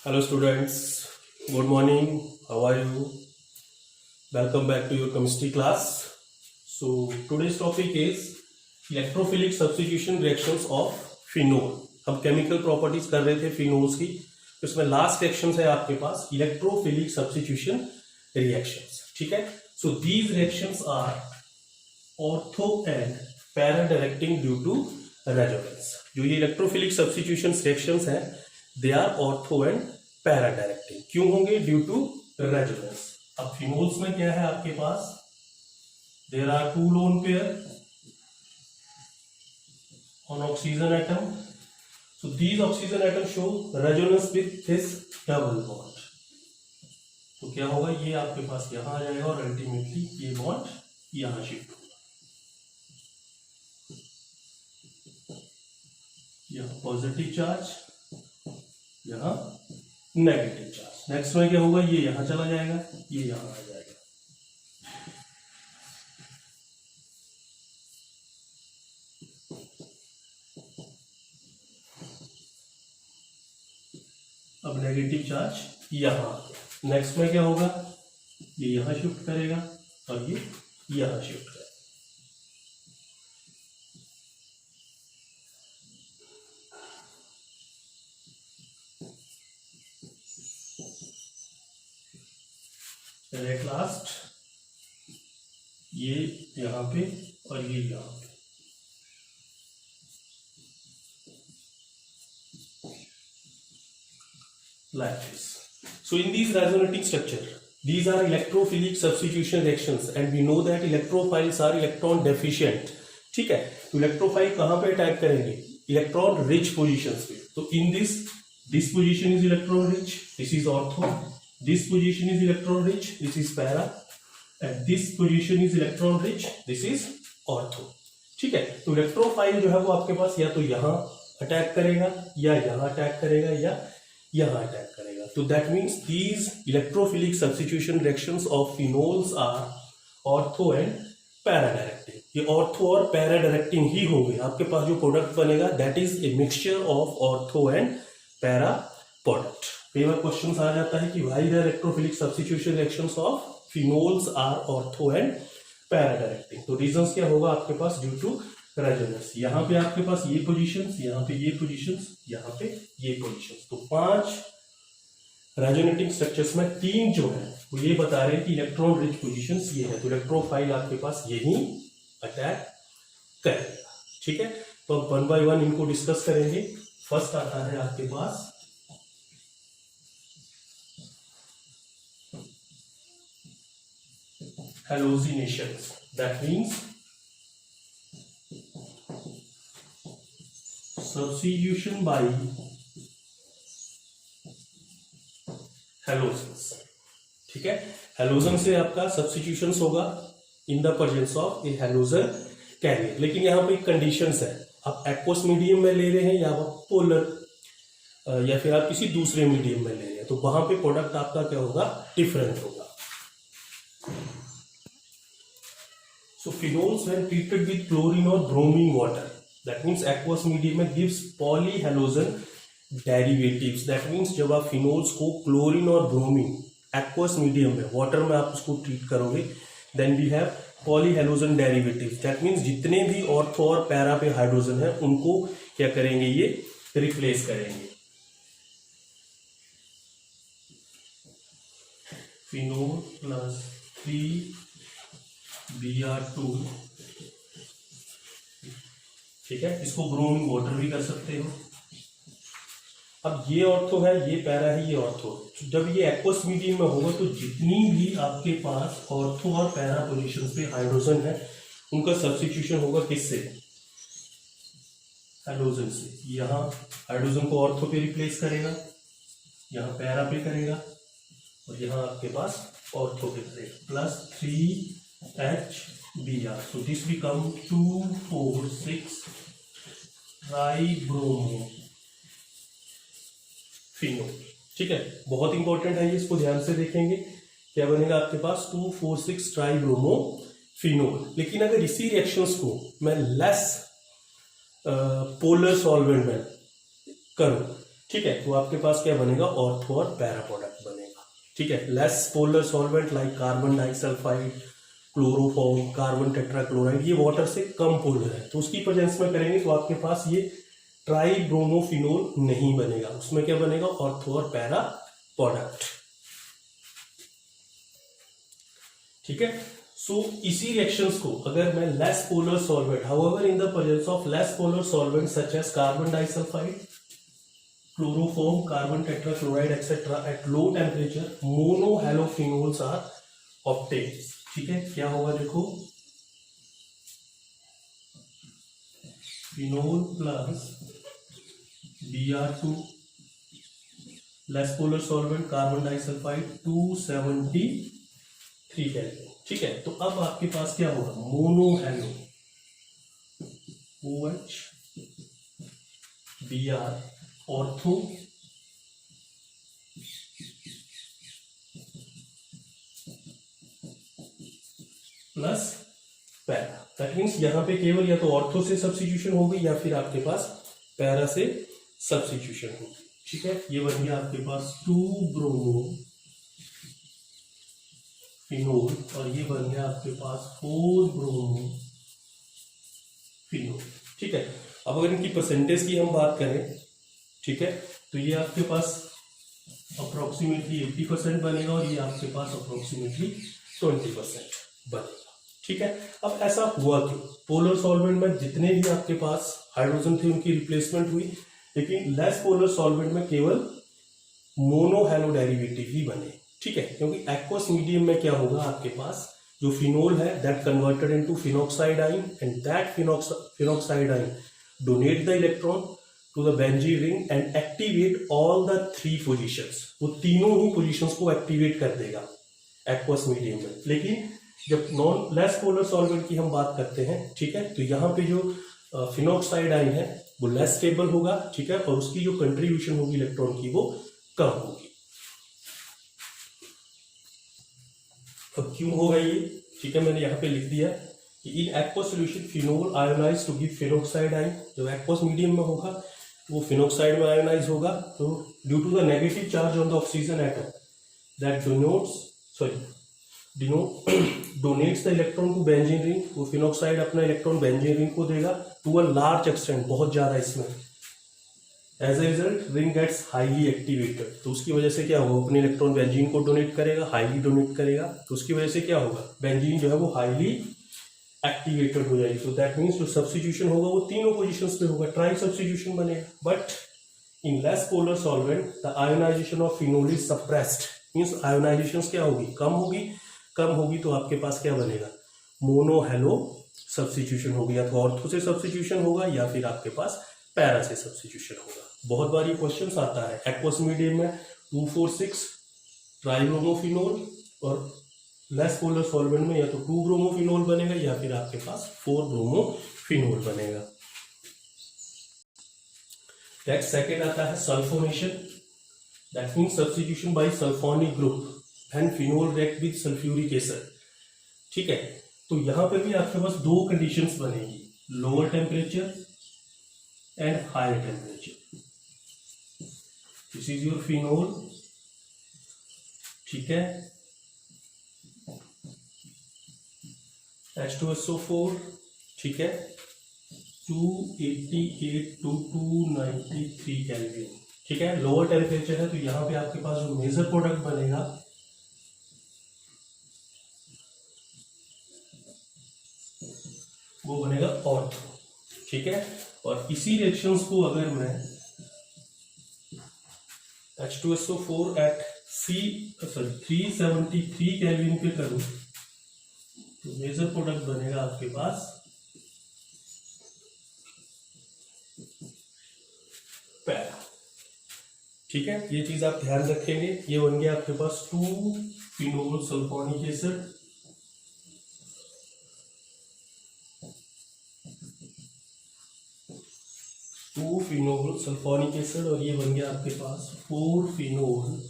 Hello students, good morning, how are you? Welcome back to your chemistry class. So today's topic is electrophilic substitution reactions of phenol. हम chemical properties कर रहे थे phenols की, तो इसमें last reactions है आपके पास electrophilic substitution reactions. ठीक है? So these reactions are ortho and para-directing due to resonance. जो ये electrophilic substitution reactions हैं, they are ortho and para directing. क्यों होंगे? Due to resonance. अब फिनोल्स में क्या है आपके पास? There are two lone pair on oxygen atom. So these oxygen atom show resonance with this double bond. तो क्या होगा? ये आपके पास यहां आ जाएगा और अल्टीमेटली ये बॉन्ड यहां शिफ्ट होगा. यहां पॉजिटिव चार्ज, यहां नेगेटिव चार्ज. नेक्स्ट में क्या होगा? ये यहां चला जाएगा, ये यहां आ जाएगा. अब नेगेटिव चार्ज यहां आ गया. नेक्स्ट में क्या होगा? ये यहां शिफ्ट करेगा और ये यहां शिफ्ट करेगा. एट लास्ट ये यहां पे और ये यहां पे. like this. So in these resonating structure, these are electrophilic substitution reactions and we know that electrophiles are electron deficient. ठीक है? तो इलेक्ट्रोफाइल कहां पे अटैक करेंगे? इलेक्ट्रॉन रिच पोजीशंस पे. तो इन this position is electron rich, this is ortho. This position is electron rich, this is para, and this position is electron rich, this is ortho. ठीक है? तो इलेक्ट्रोफाइल जो है वो आपके पास या तो यहां अटैक करेगा या यहां अटैक करेगा या यहां अटैक करेगा. तो that means these electrophilic substitution reactions of phenols are ortho and para directing. ये ऑर्थो और पैरा डायरेक्टिंग ही होंगे. आपके पास जो प्रोडक्ट बनेगा that is a mixture of ortho and para product. कई बार क्वेश्चन आ जाता है कि why the electrophilic substitution reactions of phenols are ortho and para directing. तो रीजंस क्या होगा आपके पास? Due to resonance. यहां पे आपके पास ये पोजीशंस, यहां पे ये पोजीशंस, यहां पे ये पोजीशंस. तो 5 रेजोनेटिंग स्ट्रक्चर्स में 3 जो है वो ये बता रहे हैं कि इलेक्ट्रॉन रिच पोजीशंस ये है. तो इलेक्ट्रोफाइल आपके पास यही अटैक करेगा. ठीक है? तो अब 1 बाय 1 इनको डिस्कस करेंगे. फर्स्ट आता है आपके पास hallucinations. That means substitution by halogens. ठीक है? हेलोजन से आपका सब्स्टिट्यूशन होगा in the presence of a halogen carrier. लेकिन यहां पे कंडीशंस है. आप एक्वस मीडियम में ले रहे हैं या आप पोलर या फिर आप किसी दूसरे मीडियम में ले रहे हैं, तो वहां पे प्रोडक्ट आपका क्या होगा? डिफरेंट होगा. So phenols when treated with chlorine or bromine water, that means aqueous medium में gives polyhalogen derivatives. That means जब आप phenols को chlorine और bromine aqueous medium में water में आप उसको treat करोगे, then we have polyhalogen derivatives. That means जितने भी ऑर्थो और पैरा पे हाइड्रोजन है उनको क्या करेंगे? ये रिप्लेस करेंगे. phenol plus 3Br2. ठीक है? इसको ब्रोमीन वाटर भी कर सकते हो. अब ये ऑर्थो है, ये पैरा है, ये ऑर्थो. जब ये एक्वस मीडियम में होगा तो जितनी भी आपके पास ऑर्थो और पैरा पोजीशन पे हाइड्रोजन है उनका सब्स्टिट्यूशन होगा किससे? हाइड्रोजन से. यहां हाइड्रोजन को ऑर्थो पे रिप्लेस करेगा, यहां पैरा पे करेगा और यहां आपके पास ऑर्थो पे करेगा. Plus 3HBr. So this become 2,4,6 tribromo phenol. ठीक है? बहुत इंपॉर्टेंट है ये, इसको ध्यान से देखेंगे. क्या बनेगा आपके पास? 2,4,6 ट्राइब्रोमो फिनोल. लेकिन अगर इसी रिएक्शंस को मैं लेस पोलर सॉल्वेंट में करूं ठीक है, तो आपके पास क्या बनेगा, ऑर्थो और पैरा प्रोडक्ट बनेगा। ठीक है, less polar solvent like carbon disulphide, chloroform, carbon tetrachloride, ये वाटर से कम पोलर है, तो उसकी प्रेजेंस में करेंगे तो आपके पास ये ट्राइब्रोमोफिनोल नहीं बनेगा, उसमें क्या बनेगा, ऑर्थो और पैरा प्रोडक्ट। ठीक है, सो इसी रिएक्शंस को अगर मैं less polar solvent, however in the presence of less polar solvent such as carbon disulphide, chloroform, carbon tetrachloride etcetera at low temperature, monohalophenols are obtained. ठीक है, क्या होगा देखो, phenol plus Br2 less polar solvent carbon disulphide 273 kelvin. ठीक है, तो अब आपके पास क्या होगा, monohalo OH Br, ortho plus para. That means यहां पे केवल या तो ऑर्थो से सब्स्टिट्यूशन होगी या फिर आपके पास पैरा से सब्स्टिट्यूशन होगी। ठीक है, ये बन गया आपके पास 2-ब्रोमो फिनोल और ये बन गया आपके पास 4-ब्रोमो फिनोल। ठीक है, अब अगर इनकी परसेंटेज की हम बात करें, ठीक है, तो ये आपके पास अप्रोक्सीमेटली 80% बनेगा और ये आपके पास अप्रोक्सीमेटली 20% बनेगा। ठीक है, अब ऐसा हुआ क्यों, पोलर सॉल्वेंट में जितने भी आपके पास हाइड्रोजन थे उनकी रिप्लेसमेंट हुई, लेकिन लेस पोलर सॉल्वेंट में केवल मोनोहैलो डेरिवेटिव ही बने। ठीक है, क्योंकि एक्वस मीडियम में क्या होगा, आपके पास जो फिनोल है that converted into phenoxide ion and that phenoxide ion donate the electron to the benzene ring and activate all the 3 positions, वो तीनों ही पोजीशंस को एक्टिवेट कर देगा एक्वस मीडियम में। लेकिन जब नॉन लेस पोलर सॉल्वेंट की हम बात करते हैं, ठीक है, तो यहाँ पे जो फिनॉक्साइड आइन है वो लेस स्टेबल होगा। ठीक है, और उसकी जो कंट्रीब्यूशन होगी इलेक्ट्रॉन की वो कम होगी। अब क्यों होगा ये, ठीक है, मैंने यहाँ पे लिख दिया कि in aqueous solution phenol ionize to give phenoxide ion, जब एक्वस मीडियम में होगा वो फिनॉक्साइड में आयोनाइज होगा, तो due to the negative charge on the oxygen atom that donates the electron to benzene ring, वो फिनॉक्साइड अपना इलेक्ट्रॉन बेंजीन रिंग को देगा टू अ लार्ज एक्सटेंट, बहुत ज्यादा इसमें। As a result ring gets highly activated, तो उसकी वजह से क्या होगा, अपने इलेक्ट्रॉन बेंजीन को डोनेट करेगा, हाईली डोनेट करेगा, तो उसकी वजह से क्या होगा, बेंजीन जो है वो हाईली एक्टिवेटेड हो जाएगी। तो दैट मीन्स जो सब्स्टिट्यूशन होगा वो तीनों पोजीशंस पे होगा, ट्राई सब्स्टिट्यूशन बनेगा। But in less polar solvent the ionization of phenol is suppressed, means ionization क्या होगी, कम होगी, तो आपके पास क्या बनेगा, मोनोहैलो सब्स्टिट्यूशन होगी, या तो ऑर्थो से सब्स्टिट्यूशन होगा या फिर आपके पास पैरा से सब्स्टिट्यूशन होगा। बहुत बार ये क्वेश्चन आता है एक्वस मीडियम में 2,4,6 ट्राइब्रोमोफिनोल और लेस पोलर सॉल्वेंट में या तो 2-ब्रोमोफिनोल बनेगा या फिर आपके पास 4-ब्रोमोफिनोल बनेगा। नेक्स्ट सेकेंड आता है sulphonation, that means substitution by sulphonic group and phenol react with sulphuric acid. ठीक है, तो यहां पे भी आपके पास 2 कंडीशंस बनेगी, lower temperature and higher temperature. This is your phenol, ठीक है, H2SO4, ठीक है, 288 to 293 केल्विन। ठीक है, लोअर टेम्परेचर है, तो यहां पे आपके पास जो मेजर प्रोडक्ट बनेगा वो बनेगा ऑर्थो। ठीक है, और इसी रिएक्शंस को अगर मैं H2SO4 एट 373 केल्विन पे करूं तो मेजर प्रोडक्ट बनेगा आपके पास पैरा। ठीक है, ये चीज आप ध्यान रखेंगे। ये बन गया आपके पास two phenol sulphonic acid, phenol sulphonic acid, और ये बन गया आपके पास four phenol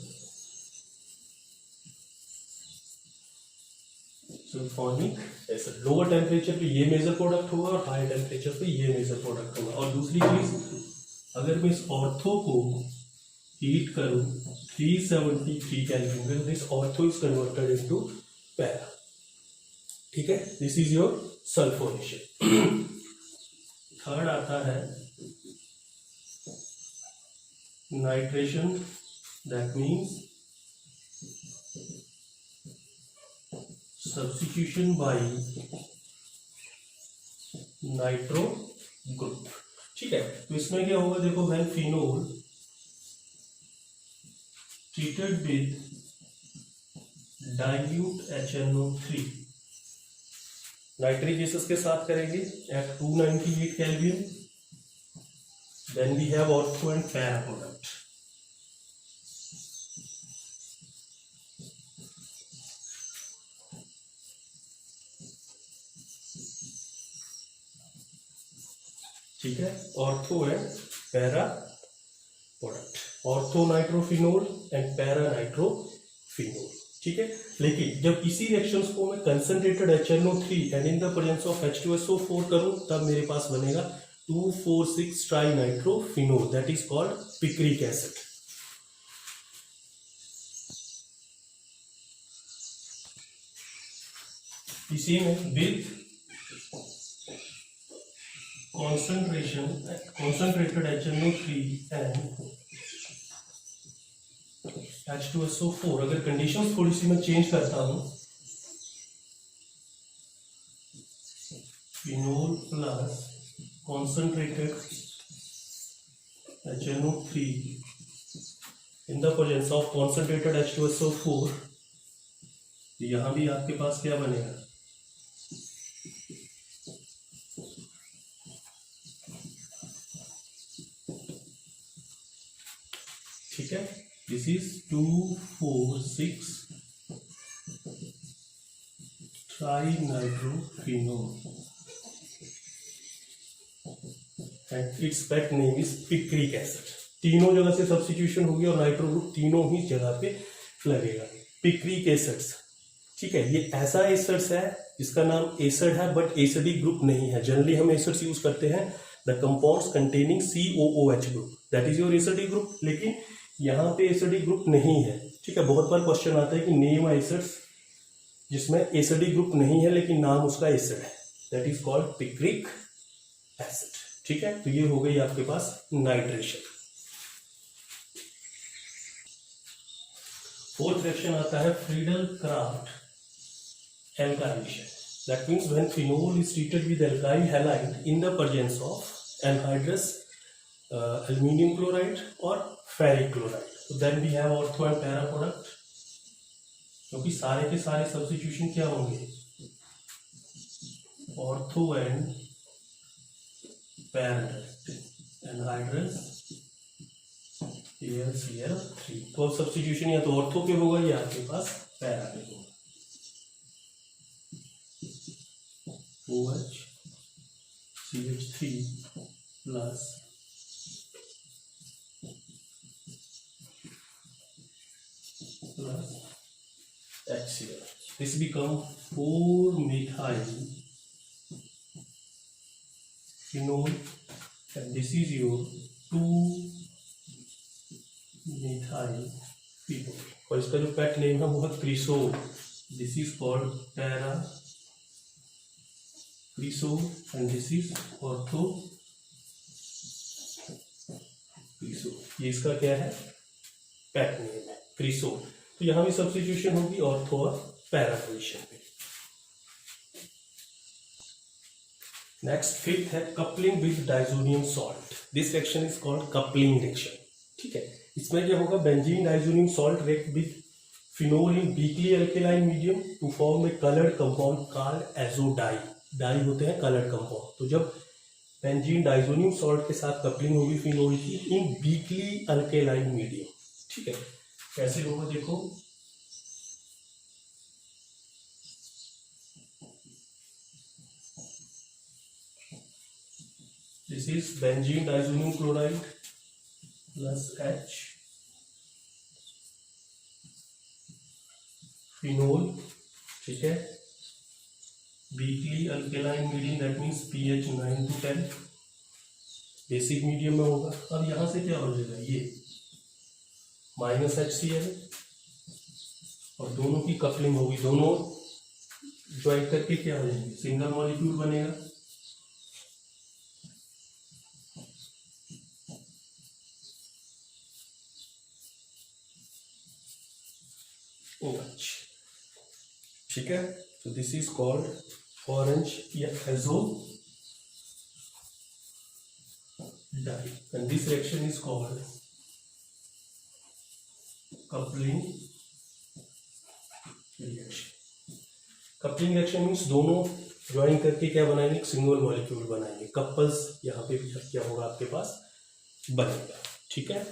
sulphonic acid. Lower temperature पे ये मेजर प्रोडक्ट होगा और हायर टेम्परेचर पे ये मेजर प्रोडक्ट होगा। और दूसरी चीज, अगर मैं इस ऑर्थो को हीट करूं 373 kelvin, this ortho is converted into para. ठीक है, this is your sulphonation. Third आता है nitration, that means substitution by nitro group. ठीक है, तो इसमें क्या होगा देखो, when phenol treated with dilute HNO3 nitric acid के साथ करेंगे at 298 kelvin, then we have ortho and para product. ठीक है, ortho and para product, ortho nitrophenol and para nitrophenol. ठीक है, लेकिन जब इसी रिएक्शंस को मैं concentrated HNO3 and in the presence of H2SO4 करूं, तब मेरे पास बनेगा 2,4,6 trinitrophenol, that is called picric acid. इसी में with concentrated HNO3 and H2SO4, अगर कंडीशंस थोड़ी सी मैं चेंज करता हूं, phenol plus concentrated HNO3 in the presence of concentrated H2SO4, यहां भी आपके पास क्या बनेगा, ठीक है, this is 2,4,6 trinitrophenol and its pet name is picric acid. तीनों जगह से सब्स्टिट्यूशन होगी और नाइट्रो ग्रुप तीनों ही जगह पे लगेगा, पिक्रिक एसिड्स। ठीक है, ये ऐसा एसिड्स है जिसका नाम एसिड है बट एसिडिक ग्रुप नहीं है। जनरली हम एसिड्स यूज करते हैं the compounds containing COOH group, that is your acidic group, लेकिन यहाँ पे एसिडिक ग्रुप नहीं है। ठीक है, बहुत बार क्वेश्चन आता है कि नेम एसिड्स जिसमें एसिडिक ग्रुप नहीं है लेकिन नाम उसका एसिड है, that is called picric acid. ठीक है, तो ये हो गई आपके पास नाइट्रेशन। फोर्थ रिएक्शन आता है Friedel craft alkylation, that means when phenol is treated with alkyl halide in the presence of anhydrous aluminium chloride or ferric chloride, so then we have ortho and para product, क्योंकि सारे के सारे substitution क्या होंगे, ortho and para anhydrous AlCl3, तो substitution या तो ortho पे होगा या आपके पास पैरा पे होगा। OH CH3 plus HCl, this become 4-methyl phenol and this is your 2-methyl phenol, और इसका जो पैट नेम है वो है cresol, this is called para cresol and this is ortho cresol. ये इसका क्या है, पैट नेम है क्रिसो। तो यहां भी सब्स्टिट्यूशन होगी ऑर्थो और पैरा पोजीशन पे। नेक्स्ट फिफ्थ है coupling with diazonium salt, this reaction is called coupling reaction. ठीक है, इसमें क्या होगा, benzene diazonium salt react with phenol in weakly alkaline medium to form a coloured compound called azo dye. Dye होते हैं coloured compound, तो जब बेंजीन डाइजोनियम सॉल्ट के साथ कपलिंग होगी फिनोल की इन वीकली अल्केलाइन मीडियम। ठीक है, कैसे होगा देखो, this is benzene diazonium chloride plus H phenol. ठीक है, weekly alkaline medium, that means pH 9 to 10, basic medium में होगा। अब यहां से क्या हो जाएगा, ये -HCl, और दोनों की कपलिंग होगी, दोनों ज्वाइन करके क्या हो जाएंगे, सिंगल मॉलिक्यूल बनेगा। OH, ठीक है। तो दिस इज कॉल्ड ऑरेंज या azo dye, and this reaction is called coupling reaction. Coupling reaction means दोनों ज्वाइन करके क्या बनाएंगे, सिंगल मॉलिक्यूल बनाएंगे। कपल्स यहाँ पे भी क्या होगा आपके पास बनेगा, ठीक है।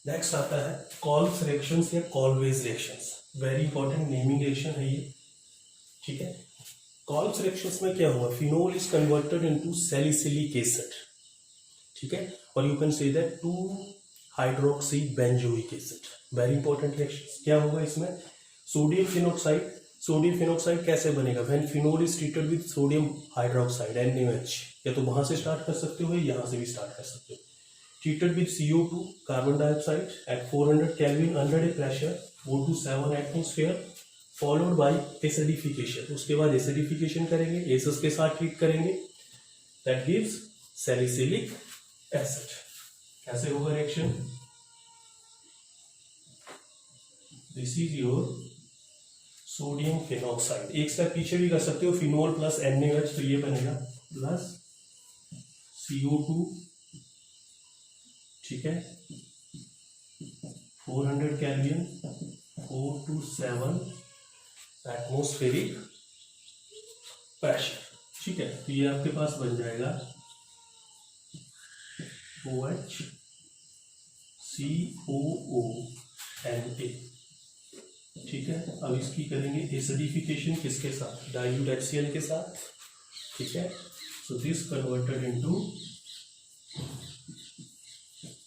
नेक्स्ट आता है कॉल्स रिएक्शंस या Kolbe's reactions. Very important naming reaction है ये, ठीक है। कॉल्स रिएक्शंस में क्या हुआ, phenol is converted into salicylic acid, ठीक है, और you can say that two hydroxy benzoic acid. Very important reaction. क्या होगा इसमें, सोडियम फिनोक्साइड, सोडियम फिनोक्साइड कैसे बनेगा, when phenol is treated with sodium hydroxide NaOH, या तो वहां से स्टार्ट कर सकते हो, यहां से भी स्टार्ट कर सकते हो। treated with CO2 carbon dioxide at 400 Kelvin under a pressure 4 to 7 atmosphere, followed by acidification। उसके बाद acidification करेंगे, एसिड्स के साथ ट्रीट करेंगे, that gives salicylic acid। कैसे होगा reaction, this is your sodium phenoxide. एक स्टेप पीछे भी कर सकते हो, फिनोल प्लस NaOH, तो ये बनेगा प्लस CO2, ठीक है, 400 केल्विन 4 to 7 एटमोस्फेरिक प्रेशर, ठीक है। तो ये आपके पास बन जाएगा OH COONA, ठीक है। अब इसकी करेंगे एसिडिफिकेशन किसके साथ, डाइल्यूट HCl के साथ, ठीक है। So this converted into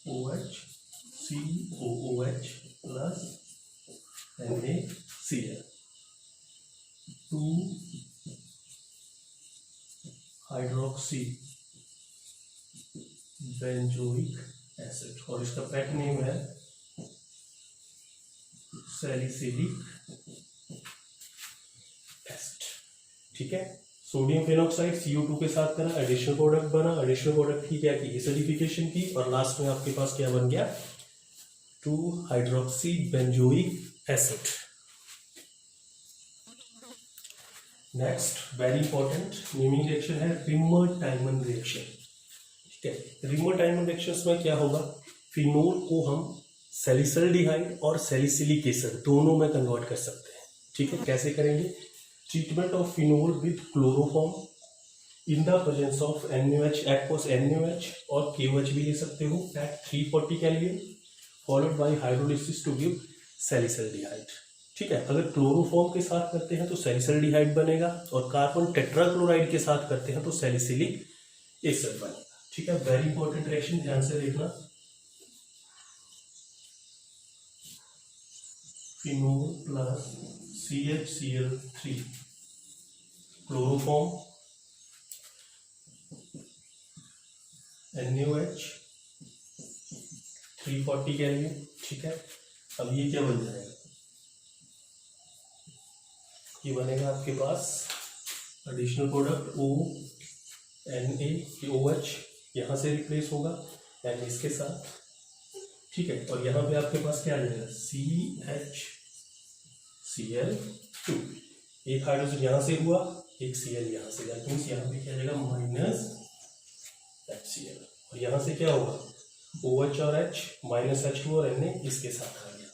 OH COOH plus NaCl, two hydroxy benzoic acid, और इसका पैक नेम है सैलिसिलिक एसिड, ठीक है। सोडियम फिनोक्साइड CO2 के साथ करा, एडिशनल प्रोडक्ट बना, एडिशनल प्रोडक्ट की क्या की, एसिडिफिकेशन की, और लास्ट में आपके पास क्या बन गया, two hydroxy benzoic acid. Next very important naming reaction है रिमर-टाइमन रिएक्शन, ठीक है। रिमर-टाइमन रिएक्शंस में क्या होगा, फिनोल को हम सैलिसल्डिहाइड और सैलिसिलिक एसिड दोनों में कन्वर्ट कर सकते हैं, ठीक है। कैसे करेंगे, treatment of phenol with chloroform in the presence of NaOH, aqueous NaOH, और KOH भी ले सकते हो at 340 kelvin, followed by hydrolysis to give salicylaldehyde, ठीक है। अगर क्लोरोफॉर्म के साथ करते हैं तो सैलिसल्डिहाइड बनेगा, और कार्बन टेट्राक्लोराइड के साथ करते हैं तो सैलिसिलिक एसिड बनेगा, ठीक है। वेरी इंपॉर्टेंट रिएक्शन, ध्यान से देखना। Phenol plus CHCl3, chloroform NaOH 340 kelvin, ठीक है। अब ये क्या बन जाएगा, ये बनेगा आपके पास एडिशनल प्रोडक्ट ONaOH, यहाँ से रिप्लेस होगा एंड इसके साथ, ठीक है। और यहाँ पे आपके पास क्या आ जाएगा, CHCl2, एक हाइड्रोजन यहाँ से हुआ, एक Cl यहाँ से, दैट मीन्स यहाँ पे क्या आ जाएगा -HCl, और यहाँ से क्या होगा, OH और H, -H2 और Na इसके साथ आ गया।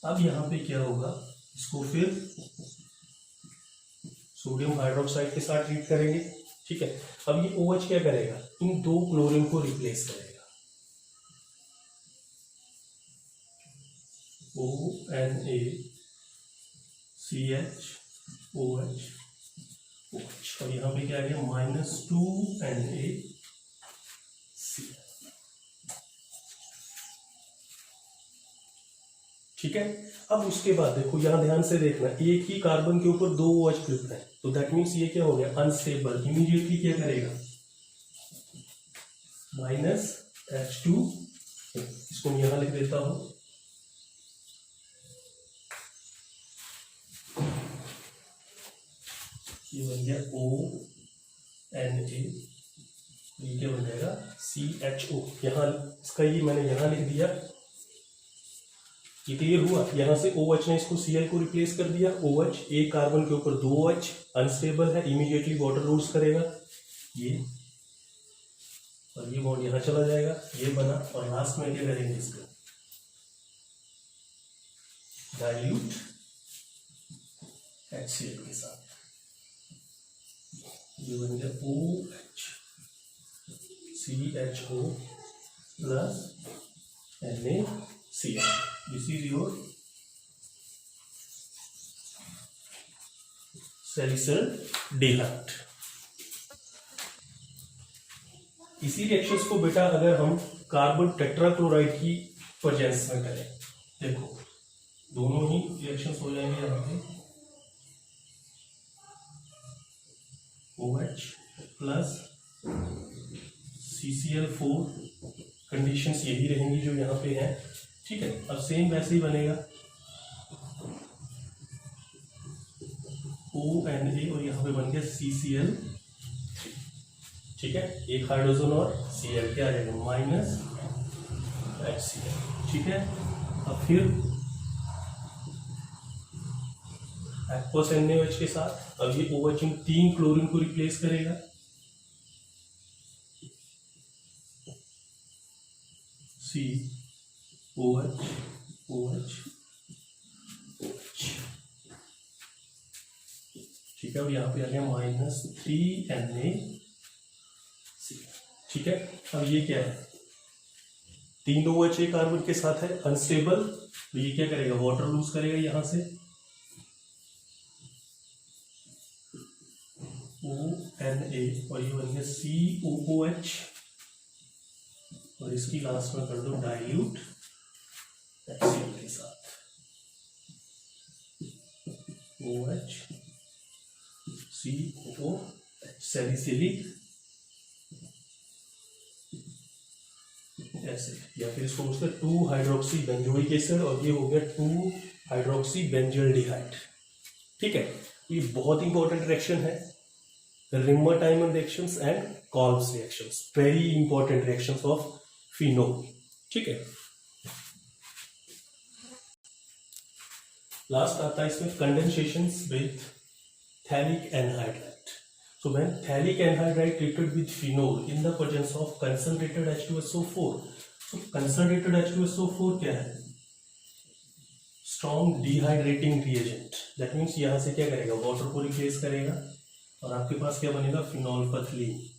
अब यहाँ पे क्या होगा, इसको फिर सोडियम हाइड्रोक्साइड के साथ ट्रीट करेंगे, ठीक है। अब ये OH क्या करेगा, इन 2 क्लोरीन को रिप्लेस करेगा, ONaCHOH, और यहाँ पे क्या आ गया, -2NaCl, ठीक है। अब उसके बाद देखो, यहाँ ध्यान से देखना, एक ही कार्बन के ऊपर 2 OH ग्रुप है, तो दैट मीन्स ये क्या हो गया, अनस्टेबल। इमीडिएटली क्या करेगा, माइनस H2, इसको मैं यहां लिख देता हूं, ये बन गया ONA, ये क्या बन जाएगा CHO। यहाँ इसका ये मैंने यहाँ लिख दिया, ये क्लियर हुआ। यहाँ से OH ने इसको Cl को रिप्लेस कर दिया, OH एक कार्बन के ऊपर 2 OH, अनस्टेबल है, इमीडिएटली वाटर लूज करेगा ये, और ये बॉन्ड यहाँ चला जाएगा, ये बना। और लास्ट में क्या करेंगे, इसका डाइल्यूट HCl के साथ, ये बन गया OHCHO plus NaCl। This is your salicylaldehyde. इसी रिएक्शंस को बेटा अगर हम कार्बन टेट्राक्लोराइड की प्रेजेंस में करें, देखो दोनों ही रिएक्शंस हो जाएंगे यहाँ पे, OH प्लस CCl4, कंडीशंस यही रहेंगी जो यहाँ पे हैं, ठीक है। अब सेम वैसे ही बनेगा ONA और यहाँ पे बन गया CCl, ठीक है, एक हाइड्रोजन और Cl क्या आ जाएगा माइनस HCl, ठीक है। अब फिर एक्वस NaOH के साथ, अब ये OH इन 3 क्लोरीन को रिप्लेस करेगा, COH OH OH, ठीक है। और यहाँ पे आ गया माइनस 3NaCl, ठीक है। अब ये क्या है, 3 OH एक कार्बन के साथ है, अनस्टेबल, तो ये क्या करेगा, वाटर लूज करेगा यहाँ से, ONA, और ये बन गया COOH, और इसकी लास्ट में कर दो डाइल्यूट HCl के साथ, OH COOH, सैलिसिलिक एसिड, या फिर इसको बोलते हैं 2 हाइड्रोक्सी बेंजोइक एसिड, और ये हो गया 2 हाइड्रोक्सी बेंजल्डिहाइड, ठीक है। ये बहुत इंपॉर्टेंट रिएक्शन है, Rimmer-Tiemann reactions and Kolb's reactions, very important reactions of phenol, ठीक है। लास्ट आता है इसमें condensations with phthalic anhydride. So when phthalic anhydride treated with phenol in the presence of concentrated H2SO4, so concentrated H2SO4 क्या है, strong dehydrating reagent, that means यहाँ से क्या करेगा, वाटर को रिप्लेस करेगा, और आपके पास क्या बनेगा, phenolphthalein,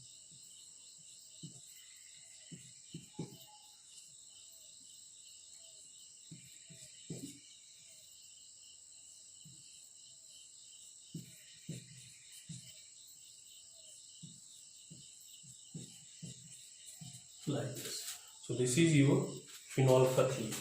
like this. So this is your phenolphthalein.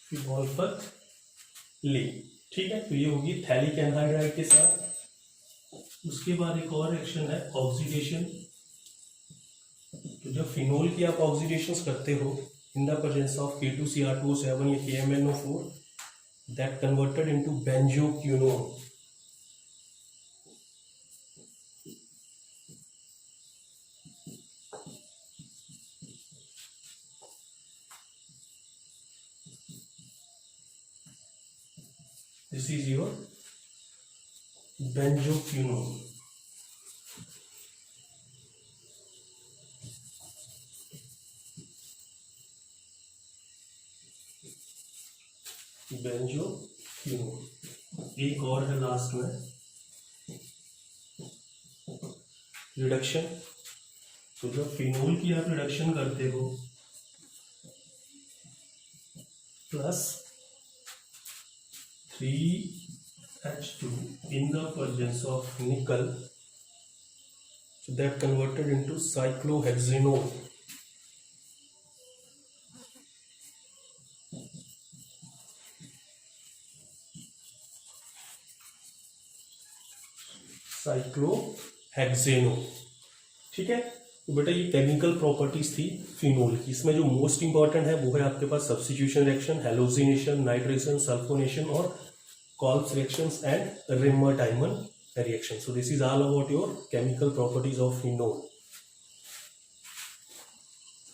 Phenolphthalein, ठीक है। तो ये होगी थैलिक एनहाइड्राइड के साथ। उसके बाद एक और रिएक्शन है ऑक्सीडेशन। तो जब फिनोल की आप ऑक्सीडेशन करते हो इन द प्रेजेंस ऑफ K2Cr2O7 या KMnO4, that converted into benzoquinone. This is your benzoquinone. Benzoquinone. एक और है लास्ट में रिडक्शन। तो जब फिनोल की आप रिडक्शन करते हो plus 3H2 in the presence of nickel, so that converted into cyclohexanol. साइक्लोहेक्सेनो। ठीक है, तो बेटा ये केमिकल प्रॉपर्टीज थी फिनोल की। इसमें जो मोस्ट इंपॉर्टेंट है वो है आपके पास substitution reaction, halogenation, nitration, sulphonation और Kolbe's reactions and Reimer Tiemann reaction. So this is all about your chemical properties of phenol.